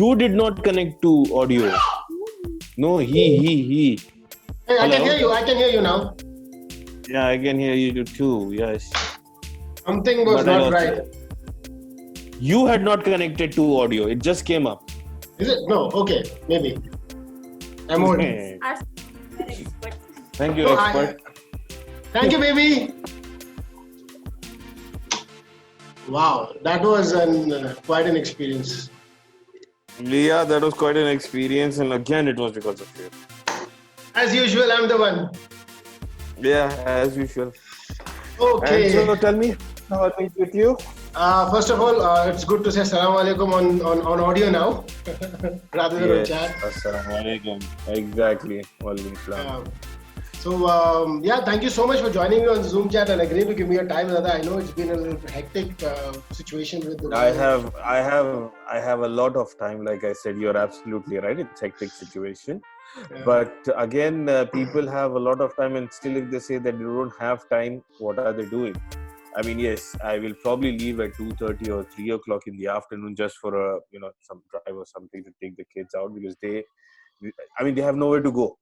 You did not connect to audio. No, he. Hey, I can Hello? hear you. I can hear you now. Yeah, I can hear you too. Yes. Something was But I not lost right. it. You had not connected to audio. It just came up. Is it? No. Okay. Maybe. I'm old. Thank you, No, expert. thank you, baby. Wow, that was quite an experience. Yeah, that was quite an experience, and again, it was because of you. As usual, I'm the one. Yeah, as usual. Okay. And so, tell me, how are things with you? First of all, it's good to say Assalamu alaikum on audio now rather than on chat. Assalamu alaikum. Exactly. Walaikum salam. Yeah, thank you so much for joining me on Zoom chat and agreeing to give me your time, Dada. I know it's been a little hectic situation with the. I have a lot of time. Like I said, you're absolutely right. It's a hectic situation. But again, people have a lot of time, and still, if they say that they don't have time, what are they doing? I mean, yes, I will probably leave at 2:30 or 3 o'clock in the afternoon just for some drive or something to take the kids out because they have nowhere to go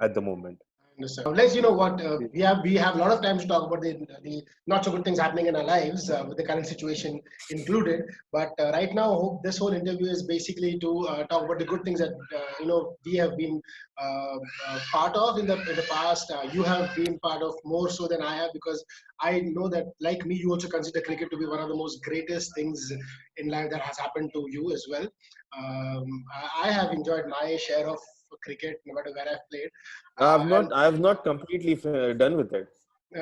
at the moment. Let's what we have a lot of time to talk about the not so good things happening in our lives with the current situation included. But right now, this whole interview is basically to talk about the good things that we have been part of in the past. You have been part of more so than I have because I know that like me, you also consider cricket to be one of the most greatest things in life that has happened to you as well. I have enjoyed my share of cricket, no matter where I've played. I have not completely done with it.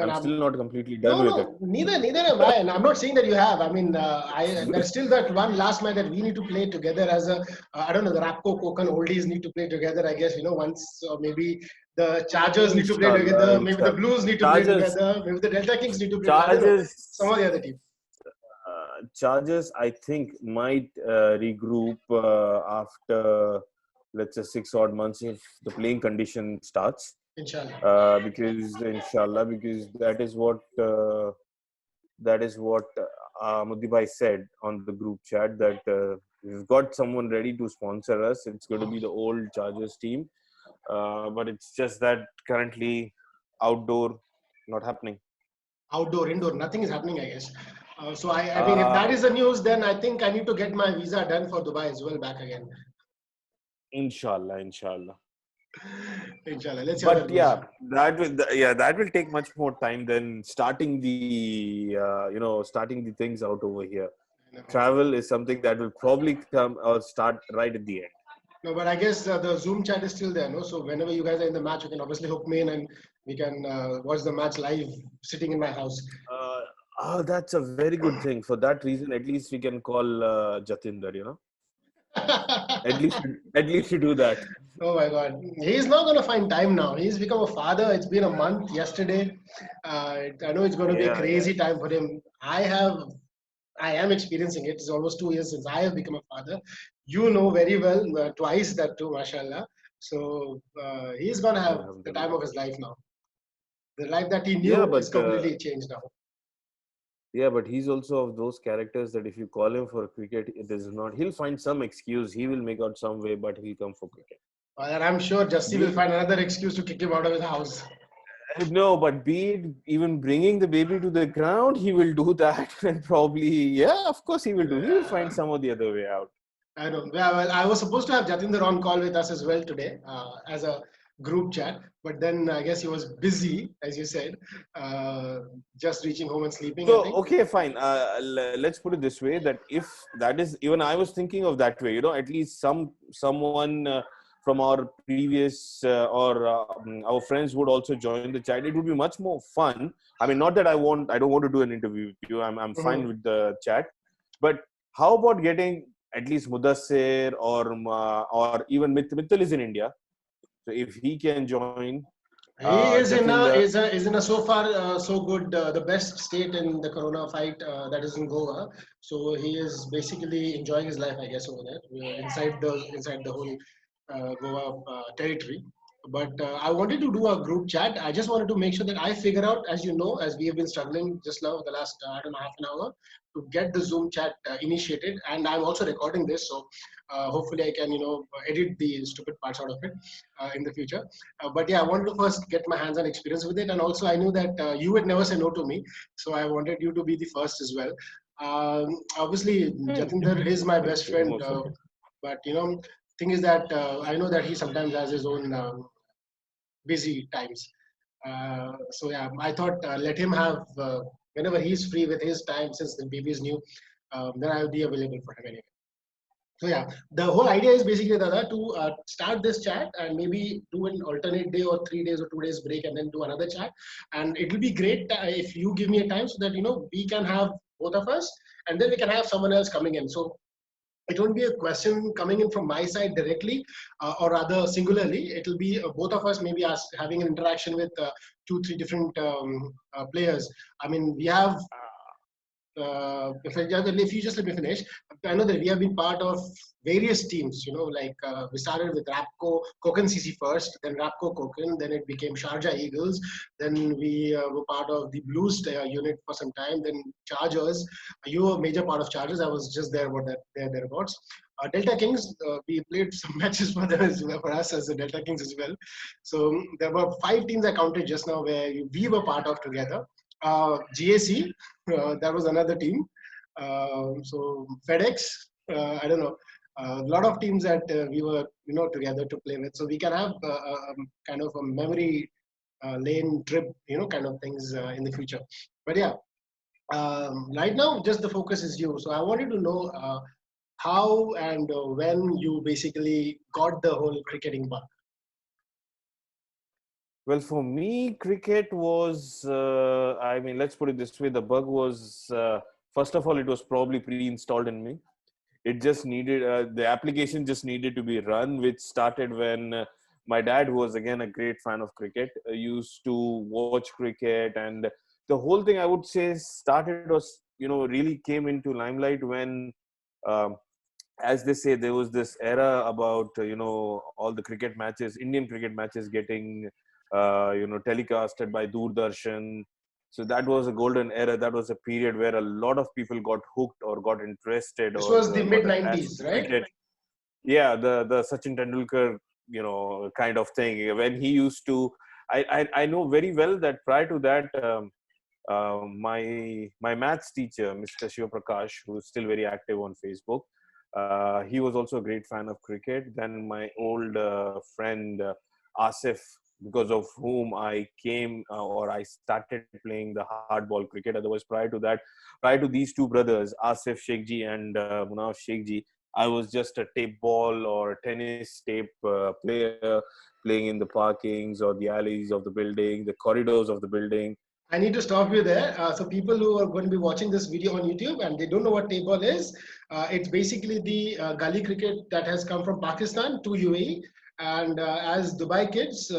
I'm still not completely done with it. Neither am I. And I'm not saying that you have. I mean, there's still that one last match that we need to play together as a, I don't know, the Rapco Kokan oldies need to play together, I guess, once, or maybe the Chargers need to play together, maybe the Blues need to play together, maybe the Delta Kings need to play together. Some of the other teams. Chargers, I think, might regroup after, let's say, 6 odd months if the playing condition starts. Inshallah. Because that is what Mudibhai said on the group chat that we've got someone ready to sponsor us. It's going to be the old Chargers team, but it's just that currently outdoor not happening. Outdoor, indoor, nothing is happening, I guess. So I mean, if that is the news, then I think I need to get my visa done for Dubai as well back again. Inshallah. Let's see. But that will take much more time than starting the things out over here. Travel is something that will probably come or start right at the end. No, but I guess the Zoom chat is still there, no? So whenever you guys are in the match, you can obviously hook me in and we can watch the match live sitting in my house. That's a very good thing. For that reason, at least we can call Jatinder, at least you do that. Oh my God. He's not going to find time now. He's become a father. It's been a month yesterday. I know it's going to be a crazy time for him. I am experiencing it. It's almost 2 years since I have become a father. You know very well, twice that too, mashallah. So he's going to have the time of his life now. The life that he knew is completely changed now. Yeah, but he's also of those characters that if you call him for cricket, he'll find some excuse. He will make out some way, but he'll come for cricket. And I'm sure Justy will find another excuse to kick him out of his house. No, but be it even bringing the baby to the ground, he will do that. And probably, of course he will do. He will find some or the other way out. I know. Well, I was supposed to have Jatinder on call with us as well today as a group chat, but then I guess he was busy, as you said, just reaching home and sleeping. So, okay, fine. Let's put it this way: that if that is, even I was thinking of that way. At least someone from our previous our friends would also join the chat. It would be much more fun. I mean, not that I don't want to do an interview with you. I'm fine with the chat, but how about getting at least Mudassir or even Mittal is in India, so if he can join. He is in a so far so good the best state in the corona fight that is in Goa. So he is basically enjoying his life, I guess, over there inside the whole Goa territory. But I wanted to do a group chat. I just wanted to make sure that I figure out, as you know, as we have been struggling just now the last I don't know half an hour to get the Zoom chat initiated, and I'm also recording this, so hopefully I can edit the stupid parts out of it in the future. But yeah, I wanted to first get my hands-on experience with it, and also I knew that you would never say no to me, so I wanted you to be the first as well. Obviously, Jatinder is my best friend, but thing is that I know that he sometimes has his own busy times. So yeah, I thought let him have whenever he's free with his time, since the baby is new, then I'll be available for him anyway. So yeah, the whole idea is basically Dada to start this chat and maybe do an alternate day or 3 days or 2 days break and then do another chat. And it will be great if you give me a time so that we can have both of us and then we can have someone else coming in. So it won't be a question coming in from my side directly, or rather singularly. It will be both of us maybe having an interaction with 2-3 different players. I mean, we have if you just let me finish, I know that we have been part of various teams, like we started with Rapco Kokan CC first, then Rapco Kokan, then it became Sharjah Eagles, then we were part of the Blues unit for some time, then Chargers. You were a major part of Chargers. I was just there about that, thereabouts. Delta Kings, we played some matches for them as well, for us as the Delta Kings as well. So there were 5 teams I counted just now where we were part of together. GAC, that was another team. So FedEx, I don't know, a lot of teams that we were together to play with. So we can have kind of a memory lane trip, kind of things in the future. But yeah, right now just the focus is you. So I wanted to know how and when you basically got the whole cricketing bug. Well, for me, cricket was, I mean, let's put it this way. The bug was, first of all, it was probably pre-installed in me. It just needed, the application just needed to be run, which started when my dad, who was again a great fan of cricket, used to watch cricket. And the whole thing, I would say, started was, really came into limelight when, um, as they say, there was this era about, all the cricket matches, Indian cricket matches getting telecasted by Doordarshan. So that was a golden era. That was a period where a lot of people got hooked or got interested This or was the mid got attached 90s, to right? cricket. Yeah, the Sachin Tendulkar, kind of thing. When he used to, I know very well that prior to that, my maths teacher, Mr. Shiva Prakash, who is still very active on Facebook, he was also a great fan of cricket. Then my old friend Asif, because of whom I came or I started playing the hardball cricket. Otherwise, prior to these two brothers, Asif Sheikhji and Munaf Sheikhji, I was just a tape ball or tennis tape player playing in the parkings or the alleys of the building, the corridors of the building. I need to stop you there. So people who are going to be watching this video on YouTube and they don't know what tape ball is, it's basically the gully cricket that has come from Pakistan to UAE. And as Dubai kids,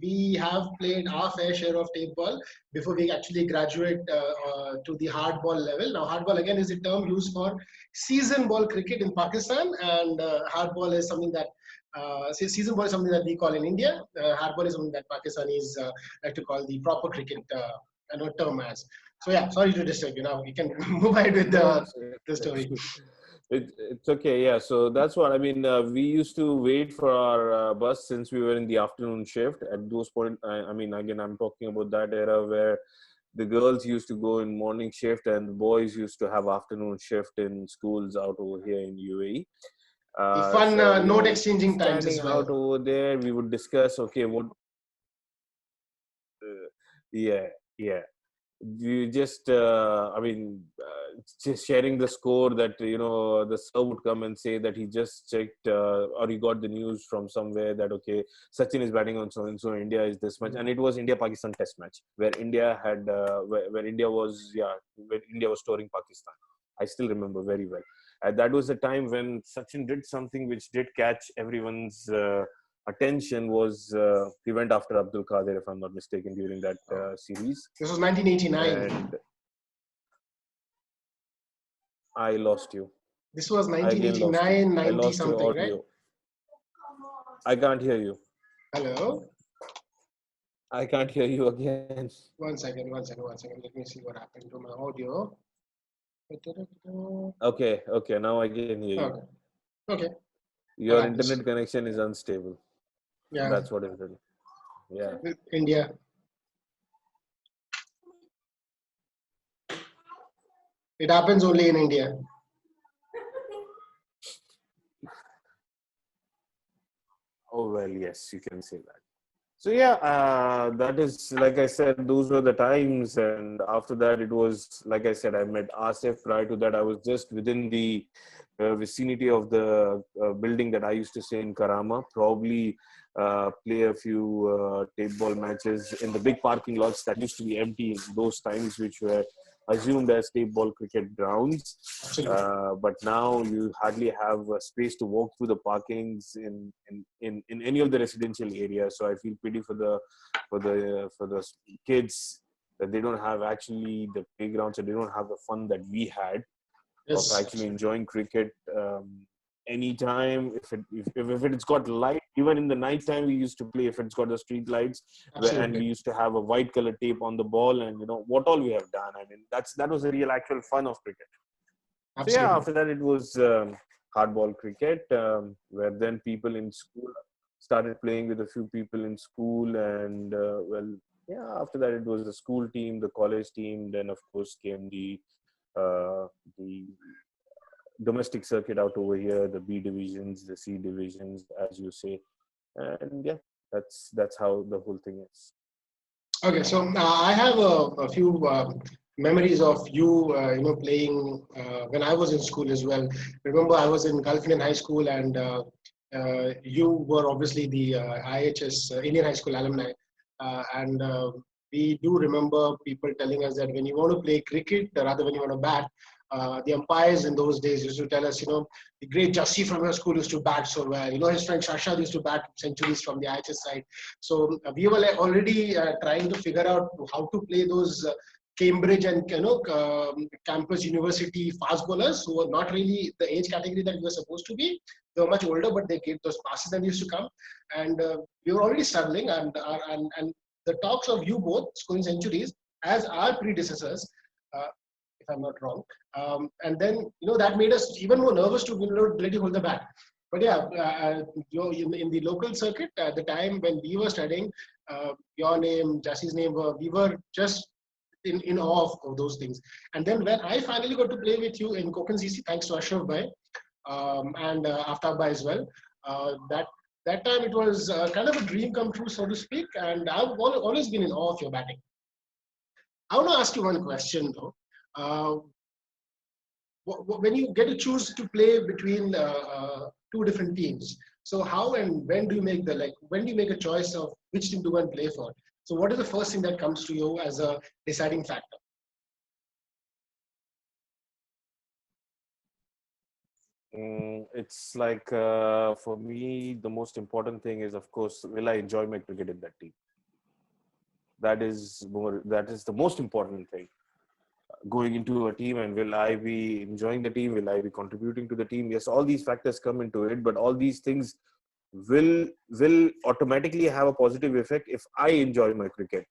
we have played our fair share of tape ball before we actually graduate to the hardball level. Now, hardball again is a term used for season ball cricket in Pakistan, and hardball is something that season ball is something that we call in India. Hardball is something that Pakistanis like to call the proper cricket term as. So yeah, sorry to disturb you. Now we can move ahead with the story. It's okay, yeah. So that's what I mean. We used to wait for our bus since we were in the afternoon shift. At those point, I mean, again, I'm talking about that era where the girls used to go in morning shift and the boys used to have afternoon shift in schools out over here in UAE. The fun So note exchanging times standing as well. out over there, we would discuss. Okay, what? Yeah, yeah. You just just sharing the score that the sir would come and say that he just checked or he got the news from somewhere that okay, Sachin is batting on so and so, India is this much, and it was India Pakistan test match where India had where India was touring Pakistan. I still remember very well, and that was the time when Sachin did something which did catch everyone's attention. Was he went after Abdul Qadir, if I'm not mistaken, during that series. This was 1989. And I lost you. This was I again lost you. 1989, I 90 lost your something, right? audio. I can't hear you. Hello. I can't hear you again. One second. Let me see what happened to my audio. Okay. Now I can hear you. Okay. Okay. All Your right. internet connection is unstable. Yeah. That's what is it. Yeah. India. It happens only in India. Oh well, yes, you can say that. So yeah, that is like I said, those were the times, and after that, it was like I said, I met Asif. Prior to that, I was just within the vicinity of the building that I used to stay in Karama. Probably play a few tape ball matches in the big parking lots that used to be empty in those times, which were assumed as tape ball cricket grounds. Absolutely. But now you hardly have a space to walk through the parkings in any of the residential areas. So I feel pity for the kids that they don't have actually the playgrounds, and they don't have the fun that we had of Yes. actually enjoying cricket anytime. If it's got light, even in the night time we used to play if it's got the street lights, and we Absolutely. used to have a white color tape on the ball, and what all we have done. I mean, that was the real actual fun of cricket. So yeah, Absolutely. after that it was hardball cricket, where then people in school started playing with a few people in school, and yeah, after that it was the school team, the college team. Then of course came the domestic circuit out over here, the B divisions, the C divisions, as you say, and yeah, that's how the whole thing is. Okay, so I have a few memories of you, playing when I was in school as well. Remember, I was in Gulf Indian High School, and you were obviously the IHS Indian High School alumni, and we do remember people telling us that when you want to play cricket, rather when you want to bat, the umpires in those days used to tell us, the great Jassi from your school used to bat so well. His friend Shashad used to bat centuries from the IHS side. So we were like already trying to figure out how to play those Cambridge and campus university fast bowlers who were not really the age category that we were supposed to be. They were much older, but they gave those passes and used to come. And we were already struggling. And the talks of you both scoring centuries as our predecessors, if I'm not wrong. And then that made us even more nervous to let you hold the bat. But yeah, in the local circuit, at the time when we were studying, your name, Jassie's name, we were just in awe of those things. And then when I finally got to play with you in Kokan CC, thanks to Ashraf Bhai and Aftab Bhai as well, that time it was kind of a dream come true, so to speak. And I've always been in awe of your batting. I want to ask you one question though. Uh, when you get to choose to play between two different teams, so how and when do you make when do you make a choice of which team to go and play for? So what is the first thing that comes to you as a deciding factor? It's like for me, the most important thing is, of course, will I enjoy my cricket in that team? That is the most important thing. Going into a team, and will I be enjoying the team? Will I be contributing to the team? Yes, all these factors come into it, but all these things will automatically have a positive effect if I enjoy my cricket.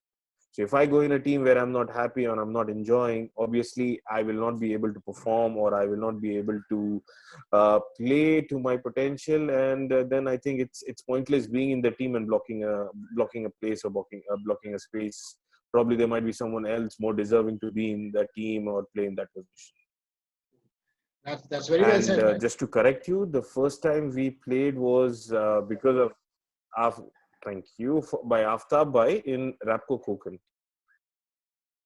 So if I go in a team where I'm not happy or I'm not enjoying, obviously I will not be able to perform, or I will not be able to play to my potential, and then I think it's pointless being in the team and blocking a place, or blocking a space. Probably there might be someone else more deserving to be in that team or play in that position. That's very well And said, right? just to correct you, the first time we played was because of thank you by Aftab Bhai in Rapco Kokan.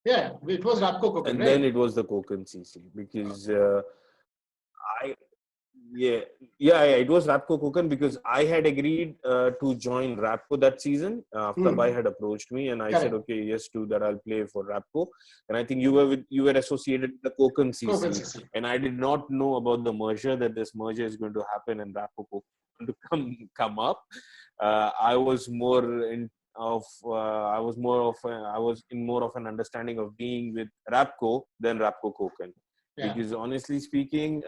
Yeah, it was Rapco Kokan, And then right? it was the Kokan CC, because I yeah, it was Rapco Kokan, because I had agreed to join Rapco that season. Aftab Bhai had approached me, and I said, Correct. okay, yes, do that. I'll play for Rapco. And I think you were associated with the Kokan Kokan CC, CC. and I did not know about the merger, that this merger is going to happen and Rapco Kokan to come up. I was more in I was in more of an understanding of being with Rapco than Rapco Kokan, Yeah, because honestly speaking,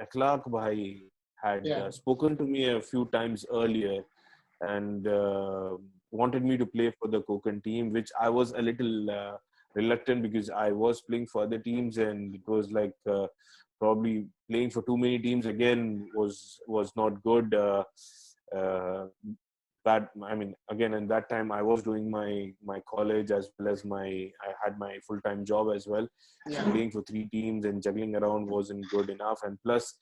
Akhlaq Bhai had yeah. spoken to me a few times earlier, and wanted me to play for the Konkan team, which I was a little reluctant because I was playing for other teams, and it was like probably playing for too many teams again was not good. Uh, but I mean, again, in that time I was doing my college as well as I had my full-time job as well. So Yeah. playing for three teams and juggling around wasn't good enough. And plus,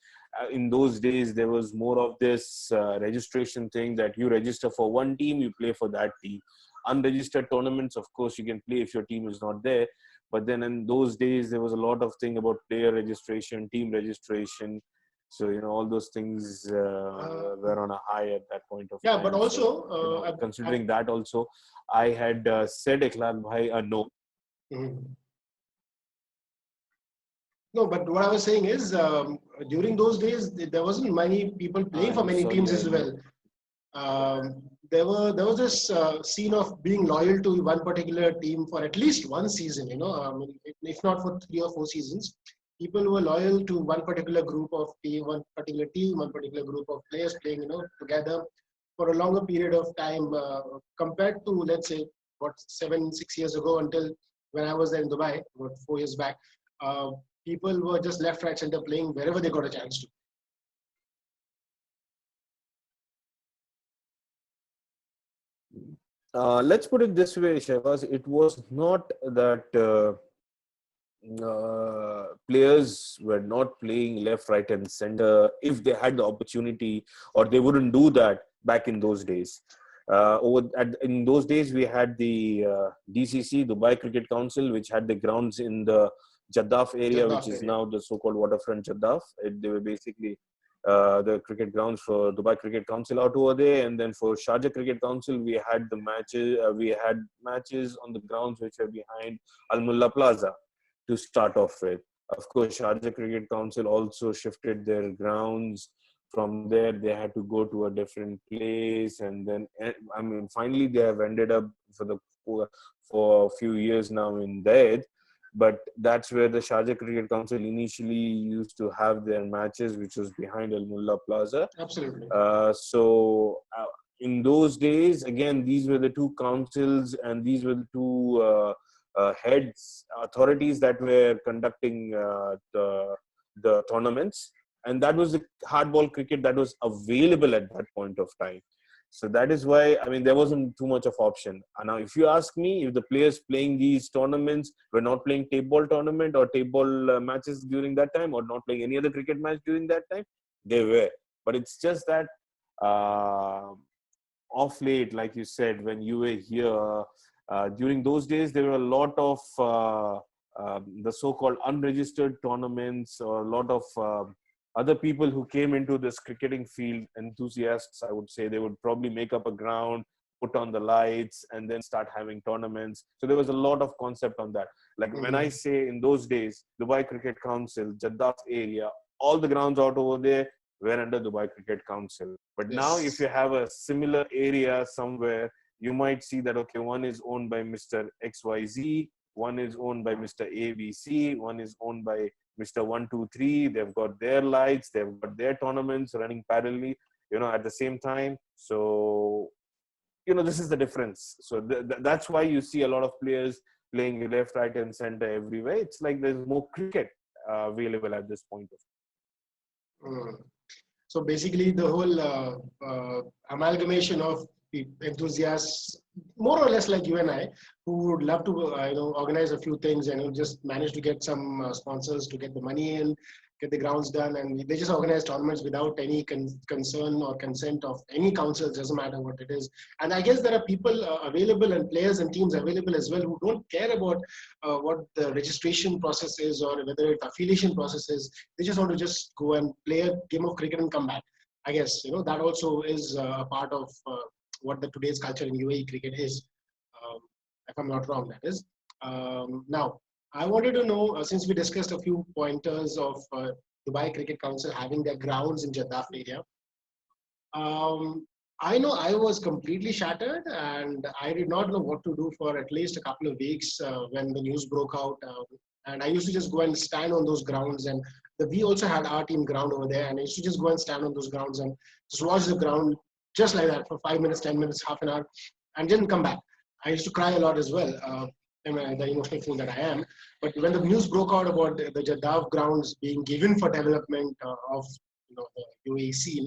in those days there was more of this registration thing that you register for one team, you play for that team. Unregistered tournaments, of course, you can play if your team is not there. But then in those days there was a lot of thing about player registration, team registration. So all those things were on a high at that point of Yeah, but time. also, So considering that also, I had said Iqlal bhai no. Mhm. No, but what I was saying is, during those days, there wasn't many people playing for I'm many sorry, teams as well. There was this scene of being loyal to one particular team for at least one season. If not for 3 or 4 seasons, people were loyal to one particular group of team, one particular team, one particular group of players playing, together for a longer period of time, compared to, let's say, what, 7, 6 years ago, until when I was there in Dubai, about 4 years back. Uh, People were just left, right, center playing wherever they got a chance to. Let's put it this way, Shahbaz. It was not that players were not playing left, right, and center if they had the opportunity, or they wouldn't do that back in those days. In those days, we had the DCC, Dubai Cricket Council, which had the grounds in the Jaddaf area, which is now the so-called waterfront Jaddaf. They were basically the cricket grounds for Dubai Cricket Council out over there, and then for Sharjah Cricket Council, we had the matches. We had matches on the grounds which are behind Al Mulla Plaza to start off with. Of course, Sharjah Cricket Council also shifted their grounds. From there, they had to go to a different place, and then finally they have ended up for a few years now in Dahej. But that's where the Sharjah Cricket Council initially used to have their matches, which was behind Al Mulla Plaza. Absolutely. In those days, again, these were the two councils, and these were the two authorities that were conducting the tournaments. And that was the hardball cricket that was available at that point of time. So that is why, there wasn't too much of option. And now, if you ask me, if the players playing these tournaments were not playing tape ball tournament or tape ball matches during that time, or not playing any other cricket match during that time, they were. But it's just that off late, like you said, when you were here, during those days, there were a lot of the so-called unregistered tournaments, or a lot of other people who came into this cricketing field, enthusiasts, I would say. They would probably make up a ground, put on the lights, and then start having tournaments. So there was a lot of concept on that. Like when I say in those days, Dubai Cricket Council, Jaddaf area, all the grounds out over there were under Dubai Cricket Council. But now if you have a similar area somewhere, you might see that, okay, one is owned by Mr. XYZ, one is owned by Mr. ABC, one is owned by Mr. 123. They've got their lights, they've got their tournaments running parallelly, at the same time. So, this is the difference. So that's why you see a lot of players playing left, right, and center everywhere. It's like there's more cricket available at this point of time. So basically, the whole amalgamation of enthusiasts, more or less like you and I, who would love to organize a few things and just manage to get some sponsors to get the money in, get the grounds done, and they just organize tournaments without any concern or consent of any council. Doesn't matter what it is. And I guess there are people available, and players and teams available as well, who don't care about what the registration process is, or whether it's affiliation process is. They just want to just go and play a game of cricket and come back. I guess that also is a part of what the today's culture in UAE cricket is, if I'm not wrong, that is. Now, I wanted to know, since we discussed a few pointers of Dubai Cricket Council having their grounds in Jaddaf area, I know I was completely shattered, and I did not know what to do for at least a couple of weeks when the news broke out. And I used to just go and stand on those grounds, and we also had our team ground over there, and I used to just go and stand on those grounds and just watch the ground just like that for 5 minutes, 10 minutes, half an hour, and didn't come back. I used to cry a lot as well. The emotional fool that I am. But when the news broke out about the Jadaf grounds being given for development of the UAE scene,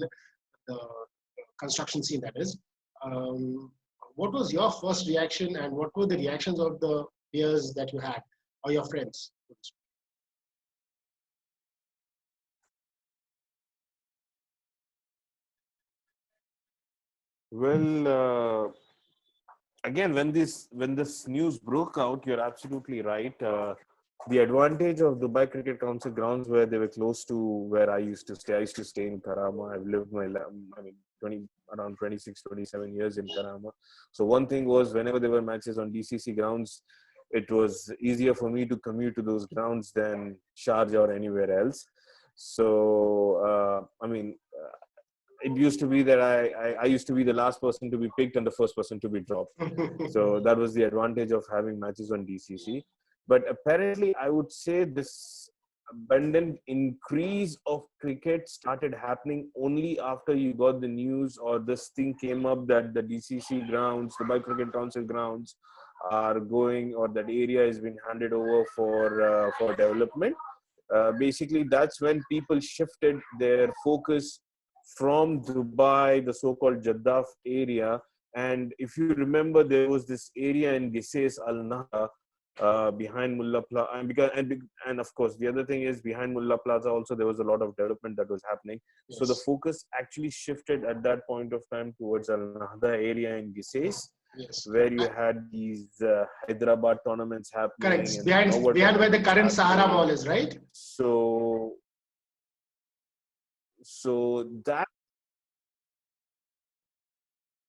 the construction scene that is, what was your first reaction, and what were the reactions of the peers that you had or your friends? Well, again, when this news broke out, you're absolutely right. The advantage of Dubai Cricket Council grounds where they were close to where I used to stay. I used to stay in Karama. I've lived around 26, 27 years in Karama. So one thing was, whenever there were matches on DCC grounds, it was easier for me to commute to those grounds than Sharjah or anywhere else. So, it used to be that I used to be the last person to be picked and the first person to be dropped. So that was the advantage of having matches on DCC. But apparently, I would say this abundant increase of cricket started happening only after you got the news or this thing came up that the DCC grounds, the Dubai Cricket Council grounds, are going, or that area has been handed over for development. Basically, that's when people shifted their focus from Dubai, the so-called Jaddaf area. And if you remember, there was this area in Gises Al Nahda behind Mullah Plaza. And of course, the other thing is, behind Mullah Plaza also, there was a lot of development that was happening. Yes. So the focus actually shifted at that point of time towards Al Nahda area in Gises. Yes. Where you had these Hyderabad tournaments happening. Correct. Behind where the current Sahara Mall is, right? So that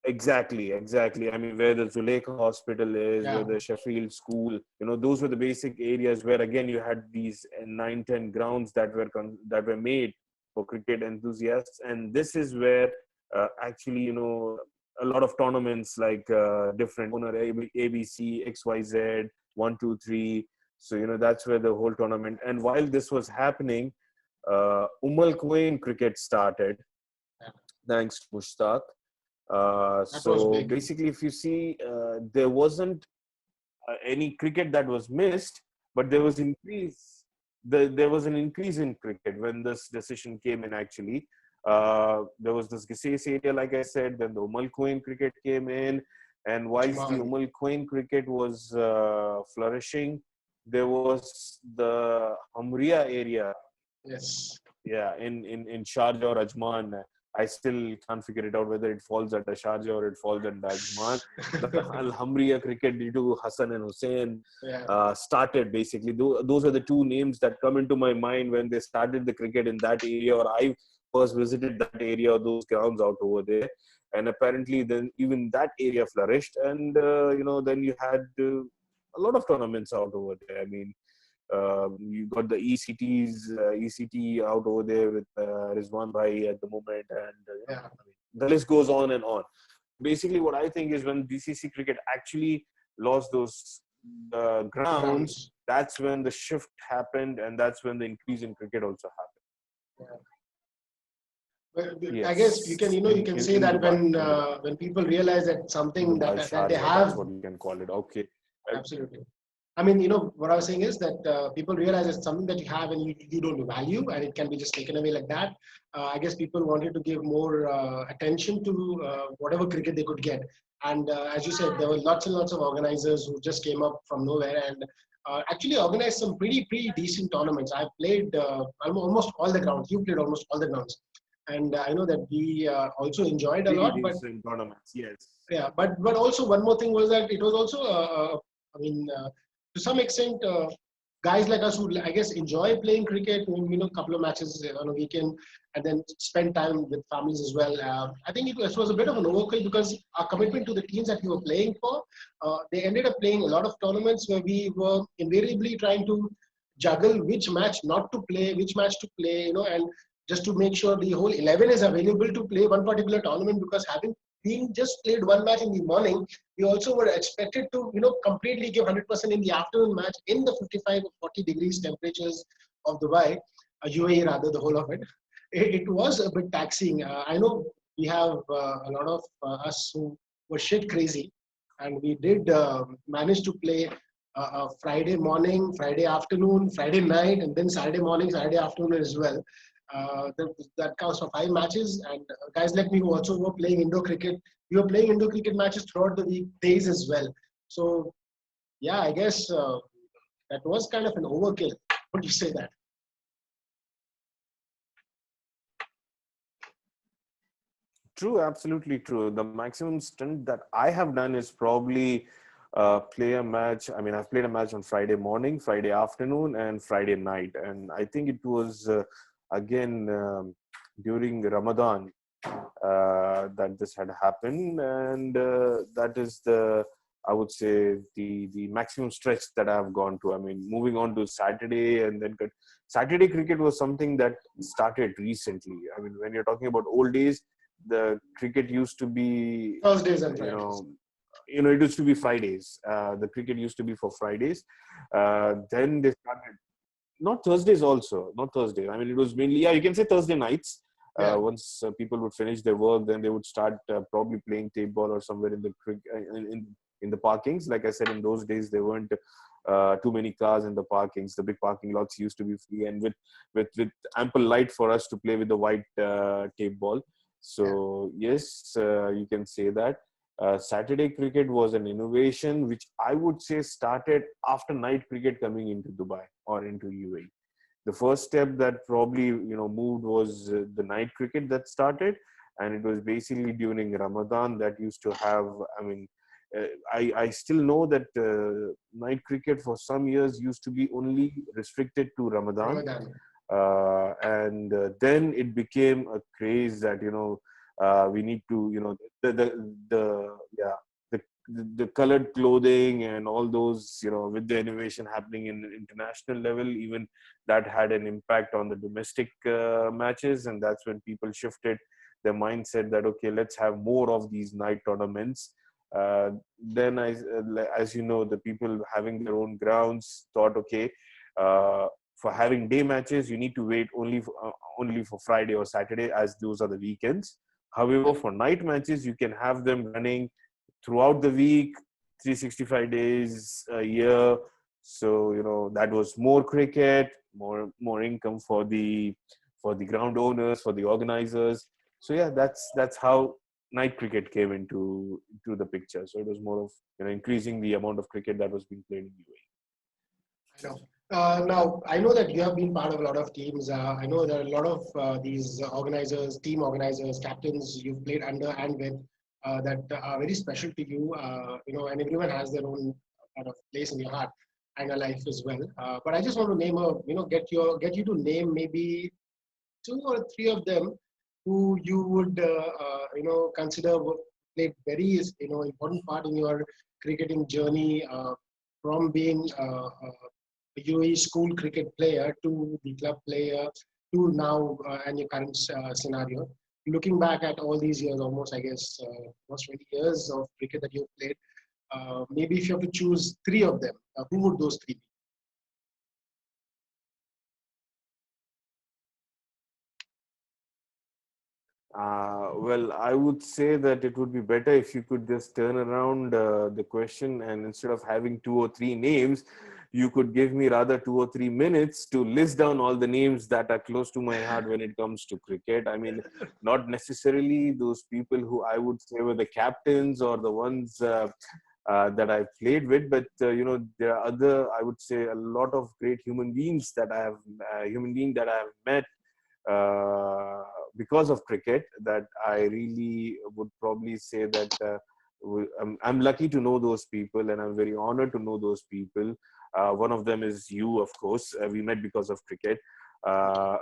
exactly. I mean, where the Zuleika Hospital is, where the Sheffield School, those were the basic areas where, again, you had these 9-10 grounds that were made for cricket enthusiasts. And this is where actually, a lot of tournaments like different owner ABC, XYZ, 1, 2, 3. So, that's where the whole tournament. And while this was happening, Al Quwain cricket started, thanks to Mushtaq. So basically, if you see, there wasn't any cricket that was missed, but there was increase. There was an increase in cricket when this decision came in. Actually, there was this Gises area, like I said. Then the Al Quwain cricket came in, and whilst the Al Quwain cricket was flourishing, there was the Hamria area. Yes. Yeah, in Sharjah or Ajman. I still can't figure it out whether it falls at Sharjah or it falls at Ajman. The Al-Hamriya cricket due to Hassan and Hussein started, basically. Those are the two names that come into my mind when they started the cricket in that area, or I first visited that area or those grounds out over there. And apparently then even that area flourished. And, then you had a lot of tournaments out over there. I mean, you got the ECT out over there with Rizwan Bhai at the moment, and the list goes on and on. Basically, what I think is, when DCC cricket actually lost those grounds, that's when the shift happened, and that's when the increase in cricket also happened. But yes. I guess you can say that when people realize that something that they have, that's what you can call it. Okay. Absolutely. I mean, what I was saying is that people realize it's something that you have and you don't value, and it can be just taken away like that. I guess people wanted to give more attention to whatever cricket they could get. And as you said, there were lots and lots of organizers who just came up from nowhere and actually organized some pretty decent tournaments. I played almost all the grounds. You played almost all the grounds. And I know that we also enjoyed a lot. But tournaments, yes. Yeah, but also one more thing was that it was also, to some extent, guys like us who, I guess, enjoy playing cricket, a couple of matches on a weekend, and then spend time with families as well. I think it was a bit of an overkill, because our commitment to the teams that we were playing for, they ended up playing a lot of tournaments where we were invariably trying to juggle which match not to play, which match to play, and just to make sure the whole 11 is available to play one particular tournament, because being just played one match in the morning, we also were expected to, completely give 100% in the afternoon match in the 55 or 40 degrees temperatures of Dubai, UAE rather, the whole of it. It was a bit taxing. I know we have a lot of us who were shit crazy, and we did manage to play Friday morning, Friday afternoon, Friday night, and then Saturday morning, Saturday afternoon as well. That counts for 5 matches. And guys like me who also were playing indoor cricket, we were playing indoor cricket matches throughout the weekdays as well. So yeah, I guess that was kind of an overkill. Would you say that? True, absolutely true. The maximum stint that I have done is probably play a match. I mean, I've played a match on Friday morning, Friday afternoon, and Friday night. And I think it was again during Ramadan that this had happened. And that is I would say, the maximum stretch that I have gone to. I mean, moving on to Saturday, and then Saturday cricket was something that started recently. I mean, when you're talking about old days, the cricket used to be, Thursdays and you Fridays. know, it used to be Fridays. The cricket used to be for Fridays. Then they started, not Thursdays also, not Thursdays. I mean, it was mainly, yeah, you can say Thursday nights. Yeah. Once people would finish their work, then they would start probably playing tape ball or somewhere in the in the parkings. Like I said, in those days there weren't too many cars in the parkings. The big parking lots used to be free, and with ample light for us to play with the white tape ball. So yes, you can say that. Saturday cricket was an innovation which I would say started after night cricket coming into Dubai or into UAE. The first step that probably moved was the night cricket that started, and it was basically during Ramadan that used to have. I mean, I still know that night cricket for some years used to be only restricted to Ramadan. Ramadan. And then it became a craze that we need to the yeah the colored clothing and all those, with the innovation happening in international level, even that had an impact on the domestic matches. And that's when people shifted their mindset that, okay, let's have more of these night tournaments. Then as you know, the people having their own grounds thought, okay, for having day matches, you need to wait only for Friday or Saturday, as those are the weekends. However, for night matches, you can have them running throughout the week, 365 days a year. So that was more cricket, more income for the ground owners, for the organizers. So yeah, that's how night cricket came into the picture. So it was more of increasing the amount of cricket that was being played in UAE. I know. Now, I know that you have been part of a lot of teams. I know there are a lot of these organizers, team organizers, captains you've played under and with that are very special to you. And everyone has their own kind of place in your heart and your life as well. But I just want to name get you to name maybe 2 or 3 of them who you would consider played very important part in your cricketing journey, from being a UAE school cricket player to the club player to now and your current scenario. Looking back at all these years, almost I guess almost 20 years of cricket that you've played, maybe if you have to choose 3 of them, who would those 3 be? Well, I would say that it would be better if you could just turn around the question, and instead of having 2 or 3 names, you could give me rather 2 or 3 minutes to list down all the names that are close to my heart when it comes to cricket. I mean, not necessarily those people who I would say were the captains or the ones that I played with, but there are other, I would say, a lot of great human beings that I have met uh, because of cricket, that I really would probably say that I'm lucky to know those people, and I'm very honored to know those people. One of them is you, of course. We met because of cricket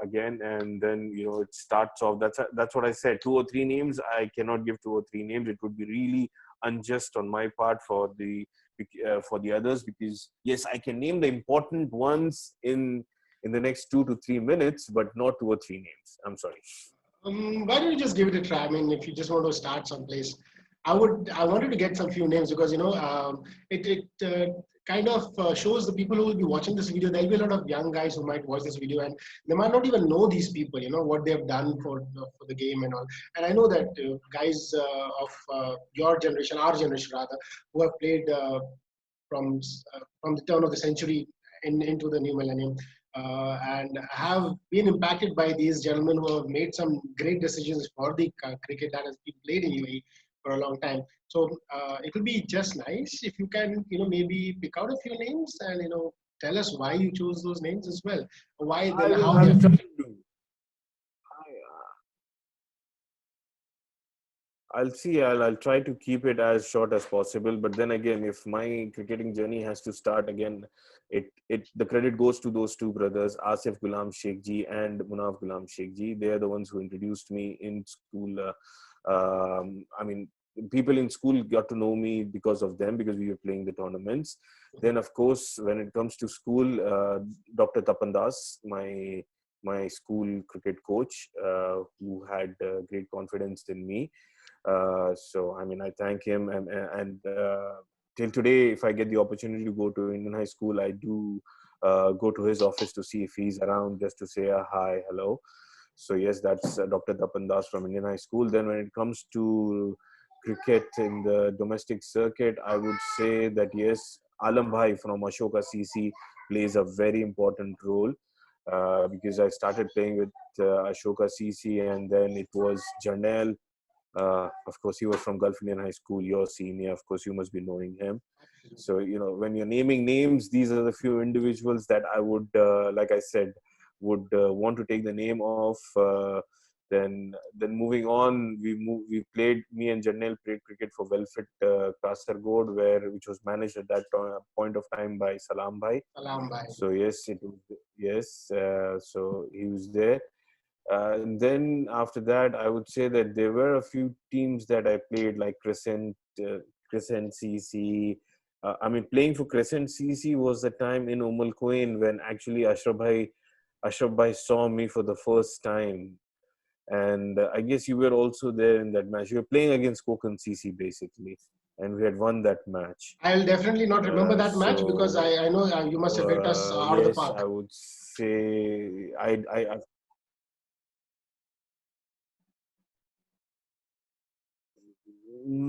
again, and then it starts off. That's what I said. 2 or 3 names. I cannot give 2 or 3 names. It would be really unjust on my part for the others, because yes, I can name the important ones in the next 2 to 3 minutes, but not 2 or 3 names. I'm sorry. Why don't you just give it a try? I mean, if you just want to start someplace, I wanted to get some few names because it kind of shows the people who will be watching this video. There'll be a lot of young guys who might watch this video and they might not even know these people, what they have done for the game and all. And I know that guys of your generation, our generation rather, who have played from the turn of the century into the new millennium, and have been impacted by these gentlemen who have made some great decisions for the cricket that has been played in UAE for a long time. So it will be just nice if you can, maybe pick out a few names and tell us why you chose those names as well, why then how I they will try affect. to do. I'll see. I'll try to keep it as short as possible. But then again, if my cricketing journey has to start again, the credit goes to those two brothers, Asif Ghulam Sheikh Ji and Munaf Ghulam Sheikh Ji. They are the ones who introduced me in school. I mean, people in school got to know me because of them, because we were playing the tournaments. Then, of course, when it comes to school, Dr. Tapan Das, my school cricket coach, who had great confidence in me. So I mean, I thank him, and till today, if I get the opportunity to go to Indian High School, I do go to his office to see if he's around, just to say a hi, hello. So yes, that's Dr. Tapan Das from Indian High School. Then when it comes to cricket in the domestic circuit, I would say that yes, Alam Bhai from Ashoka CC plays a very important role, because I started playing with Ashoka CC, and then it was Janelle. Of course, he was from Gulf Indian High School, your senior. Of course, you must be knowing him. So, when you're naming names, these are the few individuals that I would, like I said, would want to take the name of. Then moving on, we played, me and Janelle played cricket for Welfit Kasargod, which was managed at that point of time by Salam Bhai. Salam bhai. So yes, so he was there. And then after that, I would say that there were a few teams that I played, like Crescent CC. I mean, playing for Crescent CC was the time in Al Quain when actually Ashraf Bhai saw me for the first time. And I guess you were also there in that match. You were playing against Kokand CC basically, and we had won that match. I'll definitely not remember that match because I know you must have hit us out of the yes, park. I would say I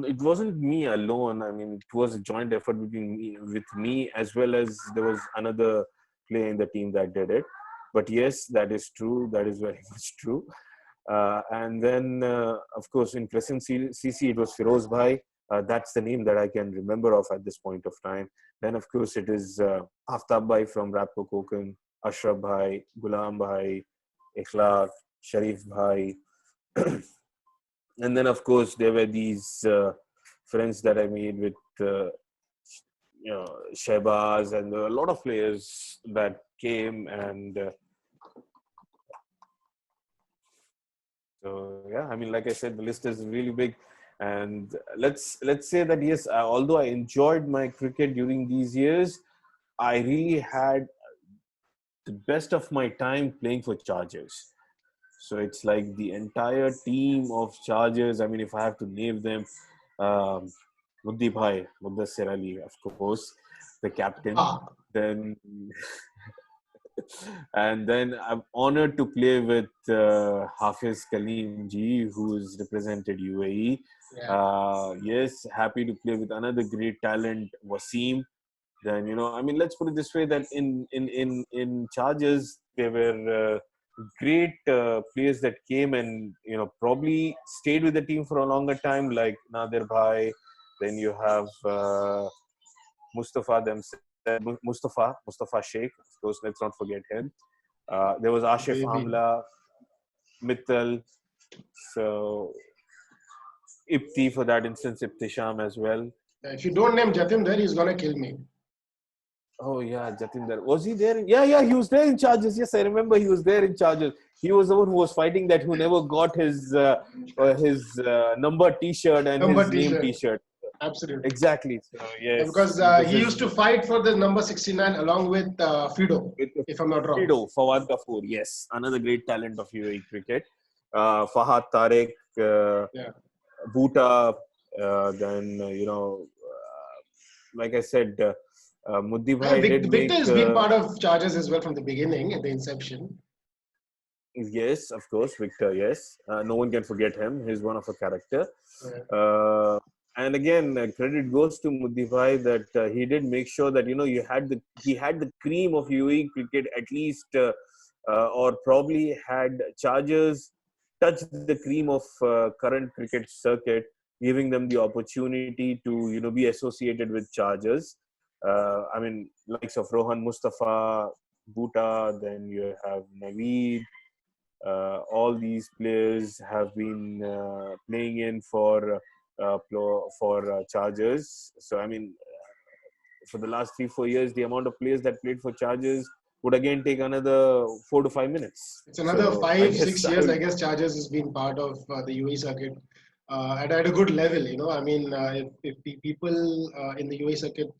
it wasn't me alone. I mean, it was a joint effort with me, as well as there was another player in the team that did it. But yes, that is true. That is very much true. And then, of course, in Crescent CC, it was Firoz Bhai. That's the name that I can remember of at this point of time. Then, of course, it is Aftab Bhai from Rapco Kokand, Ashraf Bhai, Ghulam Bhai, Ikhlaq, Sharif Bhai. And then, of course, there were these friends that I made with, Shehbaz, and there were a lot of players that came. And so, yeah, I mean, like I said, the list is really big. And let's say that, yes, although I enjoyed my cricket during these years, I really had the best of my time playing for Chargers. So it's like the entire team of Chargers. I mean, if I have to name them, Muddi Bhai, Muddassir Ali, of course, the captain. Then, and then I'm honored to play with Hafiz Kaleem Ji, who's represented UAE. Yeah. Yes, happy to play with another great talent, Wasim. Then, I mean, let's put it this way, that in Chargers, there were great players that came and probably stayed with the team for a longer time, like Nadir Bhai. Then you have Mustafa Sheikh, of course, let's not forget him. There was Ashif Amla, Mittal, so Ipti, for that instance, Ibtisham as well. If you don't name Jatin there, he's gonna kill me. Oh yeah, Jatinder. Was he there? Yeah, he was there in Chargers. Yes, I remember he was there in Chargers. He was the one who was fighting that, who never got his number T-shirt and his name T-shirt. Absolutely. Exactly. So yes. Because he used to fight for the number 69 along with Fido, if I'm not wrong. Fido, Fawad Kafoor. Yes, another great talent of UAE cricket. Fahad Tariq, Bhuta. Then like I said. Muddi bhai did Victor make. has been part of Chargers as well from the beginning, at the inception. Yes, of course, Victor. Yes, no one can forget him. He's one of a character. Yeah. And again, credit goes to Muddi bhai that he did make sure that he had the cream of UAE cricket at least, or probably had Chargers touch the cream of current cricket circuit, giving them the opportunity to be associated with Chargers. I mean, likes of Rohan Mustafa, Bhuta, then you have Naveed. All these players have been playing in for Chargers. So I mean, for the last 3-4 years, the amount of players that played for Chargers would again take another 4 to 5 minutes. It's another So I five, guess six years. I guess Chargers has been part of the UAE circuit at a good level. I mean, if the people in the UAE circuit,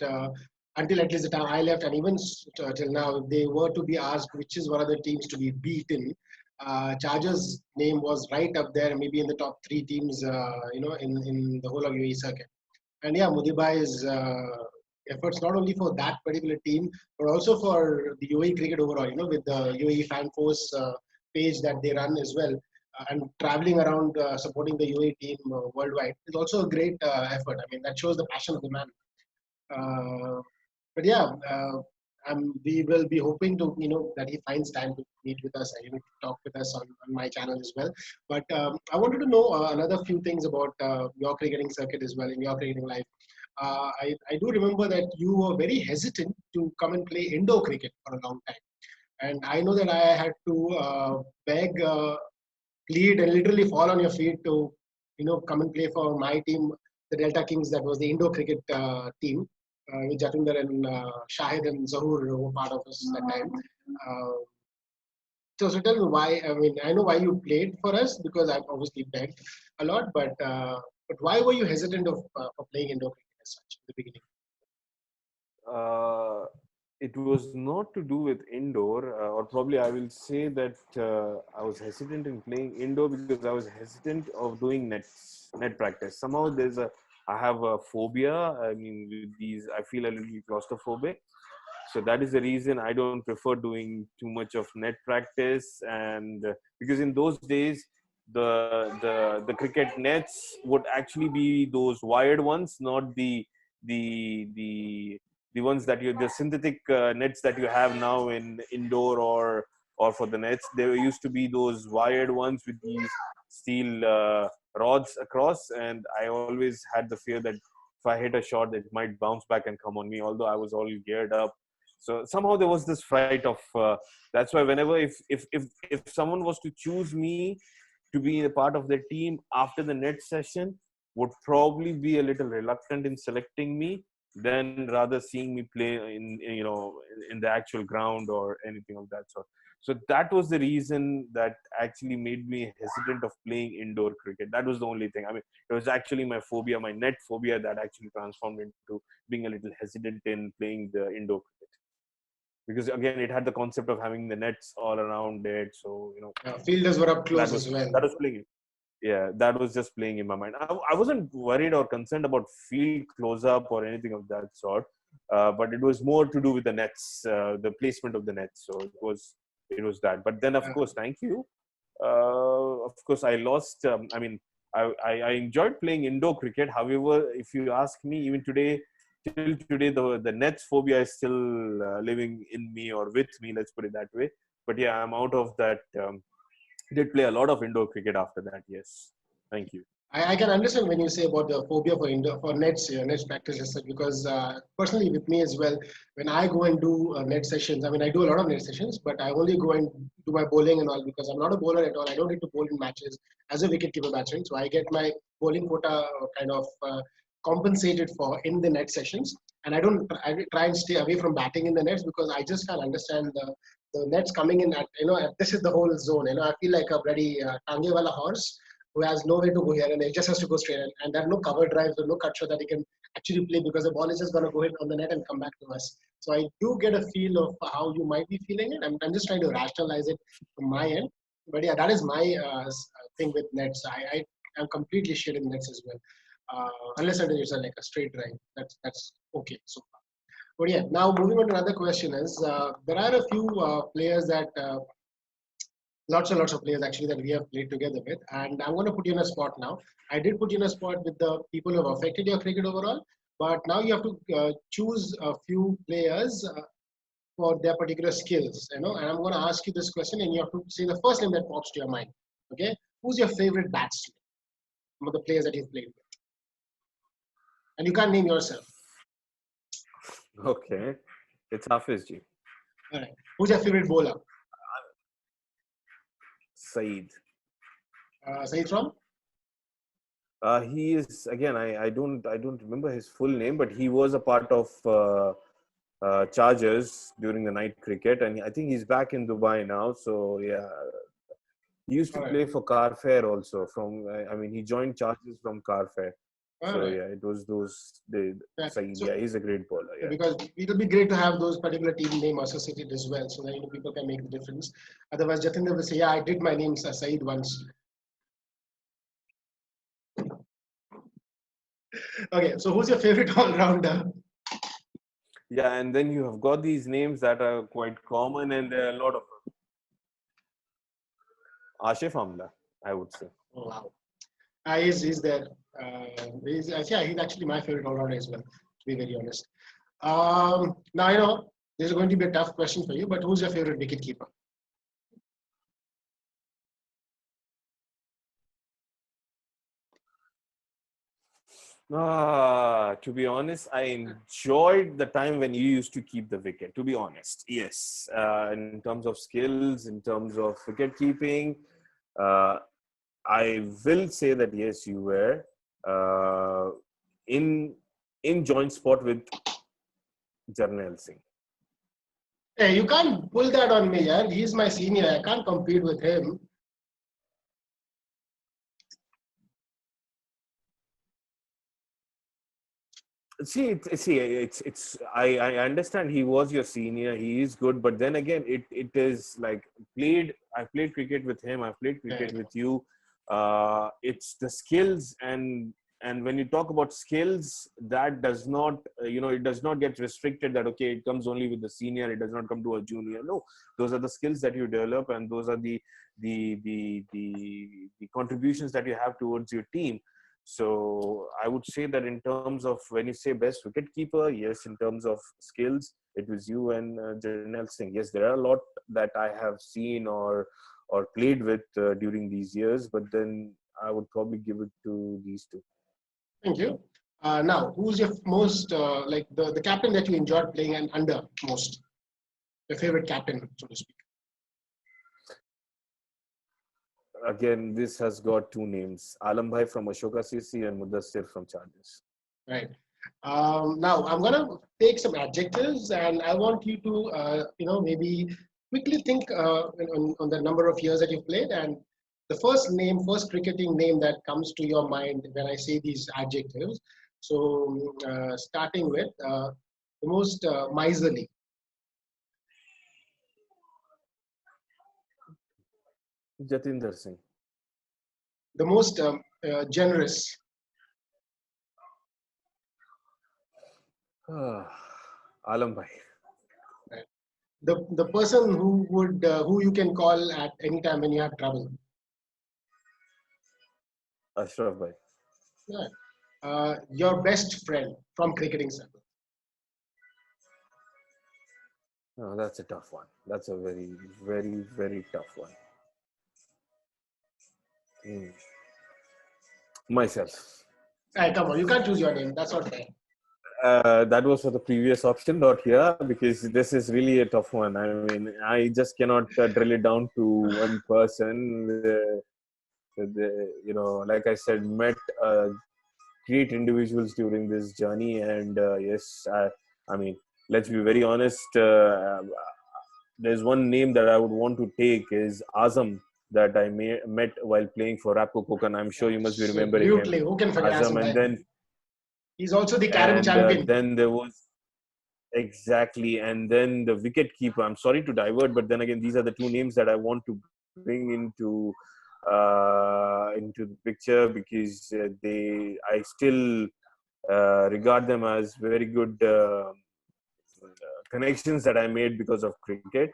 until at least the time I left, and even till now, if they were to be asked which is one of the teams to be beaten, Chargers' name was right up there, maybe in the top three teams. In the whole of UAE circuit. And yeah, Mudibai's efforts not only for that particular team, but also for the UAE cricket overall, with the UAE fan force page that they run as well. And traveling around supporting the UAE team worldwide is also a great effort. I mean, that shows the passion of the man. But yeah, we will be hoping to, that he finds time to meet with us and, talk with us on my channel as well. But I wanted to know another few things about your cricketing circuit as well in your cricketing life. I do remember that you were very hesitant to come and play indoor cricket for a long time. And I know that I had to beg, plead, and literally fall on your feet to, come and play for my team, the Delta Kings, that was the indoor cricket team, with Jatinder and Shahid and Zahur who were part of us at that time. Uh, so tell me why. I mean, I know why you played for us because I've obviously begged a lot, but why were you hesitant for playing indoor cricket as such in the beginning? uh, it was not to do with indoor, or probably I will say that I was hesitant in playing indoor because I was hesitant of doing net practice. Somehow I have a phobia. I mean, with these, I feel a little claustrophobic. So that is the reason I don't prefer doing too much of net practice. And because in those days, the cricket nets would actually be those wired ones, not the the ones that the synthetic nets that you have now in indoor or for the nets. There used to be those wired ones with these steel rods across, and I always had the fear that if I hit a shot, it might bounce back and come on me. Although I was all geared up, so somehow there was this fright of. That's why whenever if someone was to choose me to be a part of their team after the net session, would probably be a little reluctant in selecting me than rather seeing me play in the actual ground or anything of that sort. So that was the reason that actually made me hesitant of playing indoor cricket. That was the only thing. I mean, it was actually my phobia, my net phobia, that actually transformed into being a little hesitant in playing the indoor cricket. Because again, it had the concept of having the nets all around it. So Fielders were up that close was as well. that was playing. Yeah, that was just playing in my mind. I wasn't worried or concerned about field close up or anything of that sort, but it was more to do with the nets, the placement of the nets. So it was that. But then, of course, thank you. Of course, I lost. I mean, I enjoyed playing indoor cricket. However, if you ask me, even today, till today, the nets phobia is still living in me or with me. Let's put it that way. But yeah, I'm out of that. Did play a lot of indoor cricket after that. Yes, thank you. I can understand when you say about the phobia for indoor for nets, nets practice as such, because personally with me as well, when I go and do net sessions, I mean I do a lot of net sessions, but I only go and do my bowling and all because I'm not a bowler at all. I don't need to bowl in matches as a wicketkeeper batsman, so I get my bowling quota kind of compensated for in the net sessions, and I try and stay away from batting in the nets because I just can't understand the nets coming in at this is the whole zone. I feel like a bloody tange wala horse who has no way to go here and he just has to go straight. And there are no cover drives or no cut shot that he can actually play because the ball is just going to go hit on the net and come back to us. So I do get a feel of how you might be feeling it. I'm just trying to rationalize it from my end. But yeah, that is my thing with nets. I am completely shit in nets as well. Unless it's like a straight drive. That's okay so far. But yeah, now moving on to another question is there are a few players that lots and lots of players actually that we have played together with, and I'm going to put you in a spot now. I did put you in a spot with the people who have affected your cricket overall, but now you have to choose a few players for their particular skills, you know. And I'm going to ask you this question, and you have to say the first name that pops to your mind. Okay, who's your favorite batsman among the players that you've played with? And you can't name yourself. Okay, it's Hafiz ji. All right. Who's your favorite bowler? Saeed. Saeed from? He is again. I don't remember his full name, but he was a part of Chargers during the night cricket, and I think he's back in Dubai now. So yeah, he used to All right. play for Carfair also. From I mean, he joined Chargers from Carfair. All So right. yeah, it was those. Yeah. Saeed, So, yeah, he's a great bowler. Yeah. because it will be great to have those particular team name associated as well, so that you know, people can make the difference. Otherwise, Jatinder will say, "Yeah, I did my name Saeed once." Okay, so who's your favorite all-rounder? Yeah, and then you have got these names that are quite common, and there are a lot of them. Ashif Amla, I would say. Oh, wow. He's there. Yeah, he's actually my favorite all-rounder as well, to be very honest. Now, you know, this is going to be a tough question for you, but who's your favorite wicketkeeper? To be honest, I enjoyed the time when you used to keep the wicket. To be honest, yes. In terms of skills, in terms of wicket keeping, uh, I will say that yes, you were in joint spot with Jarnail Singh. Hey, you can't pull that on me, yeah. He's my senior. I can't compete with him. It's I understand he was your senior, he is good, but then again it is like I played cricket with him, I played cricket with you. It's the skills, and when you talk about skills, that does not it does not get restricted that okay, it comes only with the senior, it does not come to a junior. No, those are the skills that you develop, and those are the contributions that you have towards your team. So I would say that in terms of when you say best wicketkeeper, yes, in terms of skills, it was you and Jarnail Singh. Yes, there are a lot that I have seen or played with during these years, but then I would probably give it to these two. Thank you. Now, who's your most like the captain that you enjoyed playing and under most? Your favorite captain, so to speak. Again, this has got two names: Alam Bhai from Ashoka CC and Mudassir from Chargers. Right. Now, I'm gonna take some adjectives, and I want you to maybe quickly think on the number of years that you've played, and the first cricketing name that comes to your mind when I say these adjectives. So, starting with the most miserly. Jatinder Singh. The most generous. Alam Bhai. Right. The person who you can call at any time when you have trouble. Ashraf Bhai. Yeah. Your best friend from cricketing circle. Oh, that's a tough one. That's a very, very, very tough one. Myself. Hey, come on, you can't choose your name. That's not fair. That was for the previous option, not here, because this is really a tough one. I mean, I just cannot drill it down to one person. Like I said, met great individuals during this journey, and yes, I mean, let's be very honest. There's one name that I would want to take is Azam, that I met while playing for Rapco Kokan. I'm sure you must be remembering him. Who can forget Azam, and then he's also the Karim champion. Then there was exactly, and then the wicket keeper. I'm sorry to divert, but then again, these are the two names that I want to bring into the picture, because I still regard them as very good connections that I made because of cricket.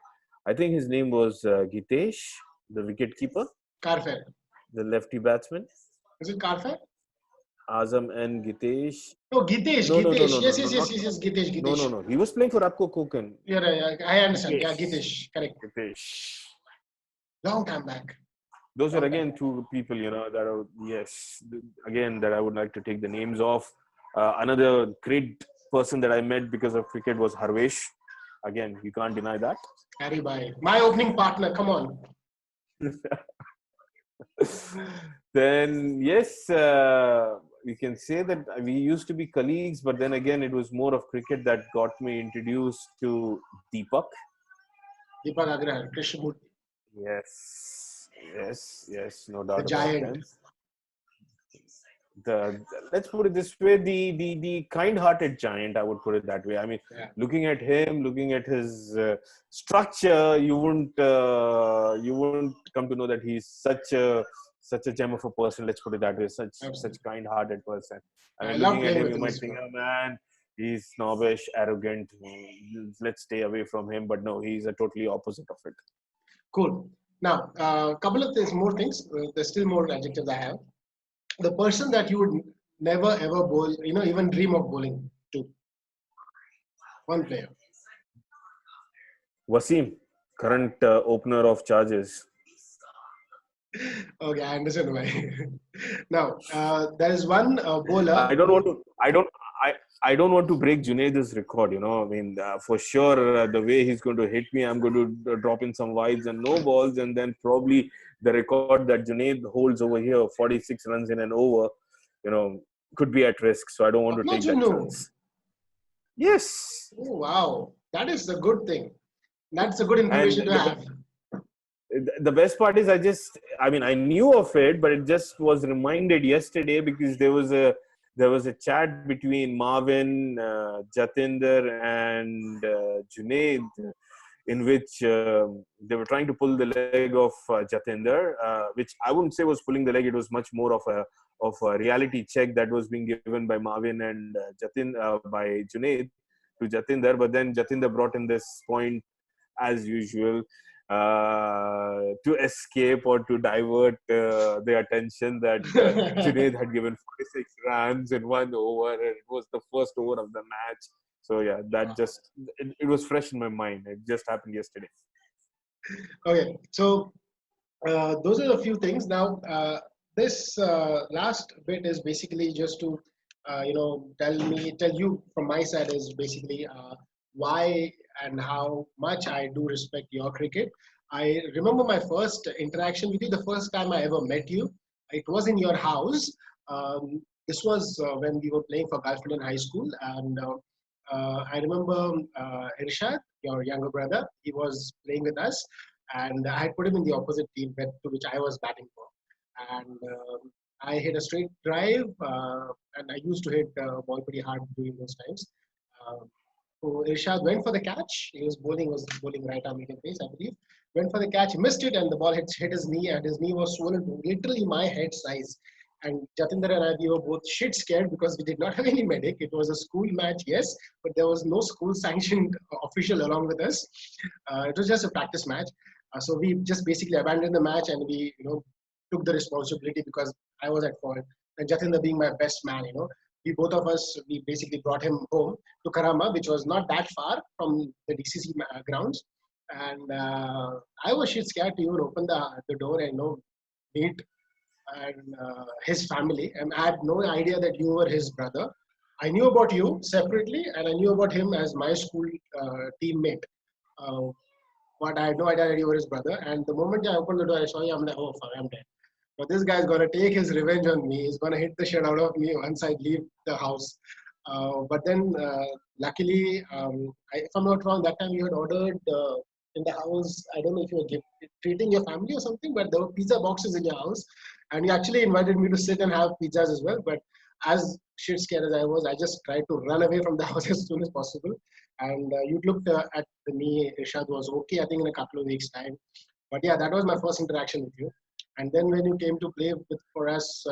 I think his name was Gitesh, the wicket keeper, Carfair. the lefty batsman. Is it Carfair? Azam and Gitesh. No, Gitesh. No, no, no, Gitesh. no, no, Yes, no, yes, yes, not. yes, yes. Gitesh. No, Gitesh. no, no. He was playing for Rapco Konkan. Yeah, I understand. Yeah, Gitesh. Gitesh. Correct. Gitesh. Long time back. Those are Long again time. two people, that are, yes, again, that I would like to take the names of. Another great person that I met because of cricket was Harvesh. Again, you can't deny that. Harry Bhai. My opening partner. Come on. Then, yes, you can say that we used to be colleagues, but then again, it was more of cricket that got me introduced to Deepak. Deepak Agraha. Krishnamurti. Yes, no doubt The about giant. them. Let's put it this way, the kind-hearted giant, I would put it that way. I mean, Yeah. looking at him, looking at his structure, you wouldn't come to know that he's such a gem of a person. Let's put it that way. Such kind-hearted person. I mean, love looking at playing him, with you him might as think, well. oh man, he's snobbish, arrogant. Let's stay away from him. But no, he's a totally opposite of it. Cool. Now, a couple of more things. There's still more adjectives I have. The person that you would never ever bowl, even dream of bowling to. One player. Wasim, current opener of Charges. Okay, I understand why. Now, there is one bowler. I don't want to break Junaid's record. I mean, for sure, the way he's going to hit me, I'm going to drop in some wides and no balls, and then probably the record that Junaid holds over here, 46 runs in an over, could be at risk. So I don't want to take that chance. Yes. Oh, wow, that is a good thing. That's a good information to have. The best part is I knew of it, but it just was reminded yesterday because there was a chat between Marvin, Jatinder and Junaid in which they were trying to pull the leg of Jatinder, which I wouldn't say was pulling the leg. It was much more of a reality check that was being given by Marvin and by Junaid to Jatinder. But then Jatinder brought in this point as usual, to escape or to divert the attention that Junaid had given 46 runs in 1 over, and it was the first over of the match. So yeah, that it was fresh in my mind. It just happened yesterday. Okay, so those are a few things. Now, this last bit is basically just to tell you from my side is basically why and how much I do respect your cricket. I remember my first interaction with you, the first time I ever met you. It was in your house. This was when we were playing for Gulfland High School, and I remember Irshad, your younger brother, he was playing with us, and I had put him in the opposite team to which I was batting for. And I hit a straight drive, and I used to hit ball pretty hard during those times. So Irshad went for the catch. He was bowling right arm medium pace, I believe. Went for the catch, missed it, and the ball hit his knee, and his knee was swollen to literally my head size. And Jatinder and I, we were both shit scared because we did not have any medic. It was a school match, yes, but there was no school sanctioned official along with us. It was just a practice match. So we just basically abandoned the match, and we, took the responsibility because I was at fault. And Jatinder being my best man, we both of us, we basically brought him home to Karama, which was not that far from the DCC grounds. And I was shit scared to even open the door and meet and his family. And I had no idea that you were his brother. I knew about you separately, and I knew about him as my school teammate. But I had no idea that you were his brother. And the moment I opened the door, I saw you. I'm like, oh, fuck, I'm dead. But this guy's gonna take his revenge on me. He's gonna hit the shit out of me once I leave the house. But then, luckily, if I'm not wrong, that time you had ordered in the house. I don't know if you were treating your family or something, but there were pizza boxes in your house, and you actually invited me to sit and have pizzas as well. But as shit scared as I was, I just tried to run away from the house as soon as possible. And you looked at me. Irshad was okay, I think, in a couple of weeks' time. But yeah, that was my first interaction with you. And then when you came to play for us,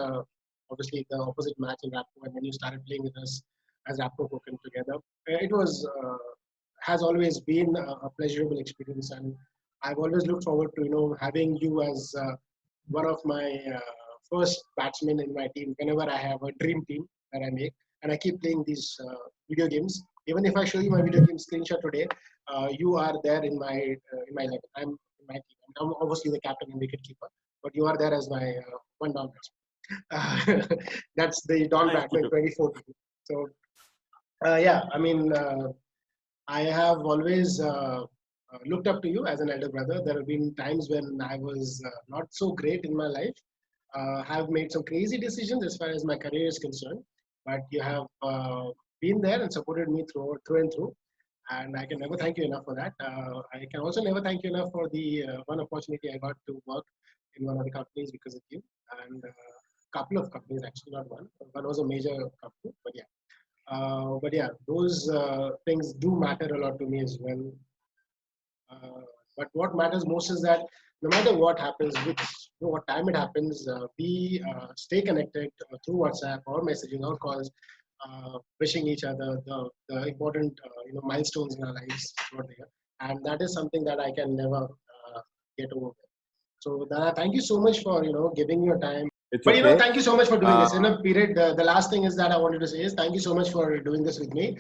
obviously the opposite match in Rapco, and when you started playing with us as Rapco Konkan together, it was has always been a pleasurable experience, and I've always looked forward to having you as one of my first batsmen in my team whenever I have a dream team that I make, and I keep playing these video games. Even if I show you my video game screenshot today, you are there in my level. I'm in my team. I'm obviously the captain and wicketkeeper, but you are there as my one down batsman. That's the Don Bradman 2014. So yeah, I mean, I have always looked up to you as an elder brother. There have been times when I was not so great in my life, have made some crazy decisions as far as my career is concerned, but you have been there and supported me through and through. And I can never thank you enough for that. I can also never thank you enough for the one opportunity I got to work in one of the companies because of you, and a couple of companies actually, not one. One was a major company, but yeah, those things do matter a lot to me as well. But what matters most is that no matter what happens, what time it happens, we stay connected through WhatsApp or messaging or calls, wishing each other the important milestones in our lives throughout the year, and that is something that I can never get over. So thank you so much for giving your time. It's But okay. thank you so much for doing this. In a period, the last thing is that I wanted to say is thank you so much for doing this with me.